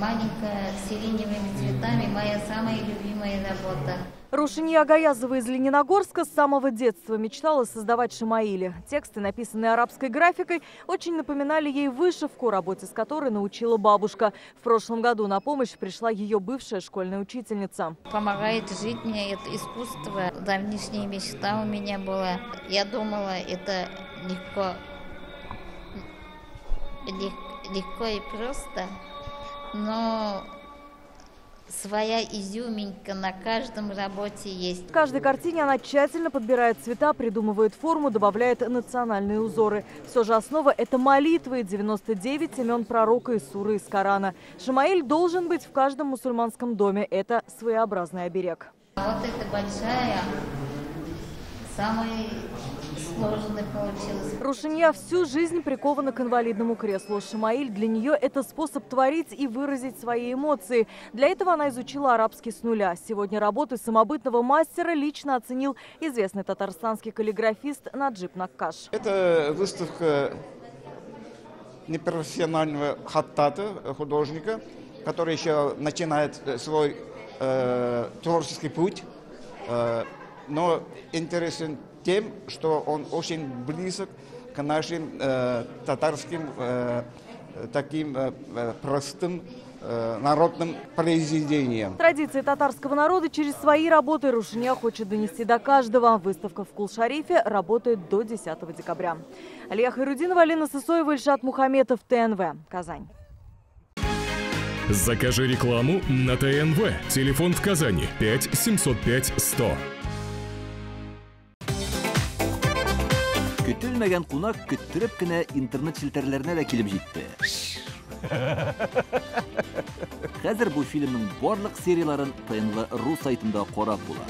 маленькая, с сиреневыми цветами, моя самая любимая работа. Рушения Агаязова из Лениногорска с самого детства мечтала создавать шамаили. Тексты, написанные арабской графикой, очень напоминали ей вышивку, работе с которой научила бабушка. В прошлом году на помощь пришла ее бывшая школьная учительница. Помогает жить мне это искусство. Давнишняя мечта у меня была. Я думала, это легко и просто, но своя изюминка на каждом работе есть. В каждой картине она тщательно подбирает цвета, придумывает форму, добавляет национальные узоры. Все же основа – это молитвы, 99 имен пророка и суры из Корана. Шамаиль должен быть в каждом мусульманском доме. Это своеобразный оберег. Вот это большая, самая сложная получилась. Рушения всю жизнь прикована к инвалидному креслу. Шамаиль для нее – это способ творить и выразить свои эмоции. Для этого она изучила арабский с нуля. Сегодня работы самобытного мастера лично оценил известный татарстанский каллиграфист Наджиб Наккаш. Это выставка непрофессионального хаттата, художника, который еще начинает свой творческий путь, но интересен тем, что он очень близок к нашим татарским таким простым народным произведениям. Традиции татарского народа через свои работы Рушения хочет донести до каждого. Выставка в Кул-Шарифе работает до 10 декабря. Алия Хайрудинова, Алина Сысоева, Ильшат Мухаметов, ТНВ, Казань. Закажи рекламу на ТНВ. Телефон в Казани 5 705 100. Көтелмәгән кунак көттөреп кенә интернет челтәрләренә дә килеп җитте. Хәзер бу фильмның барлык серияларын ТНВ.ру сайтында карап була.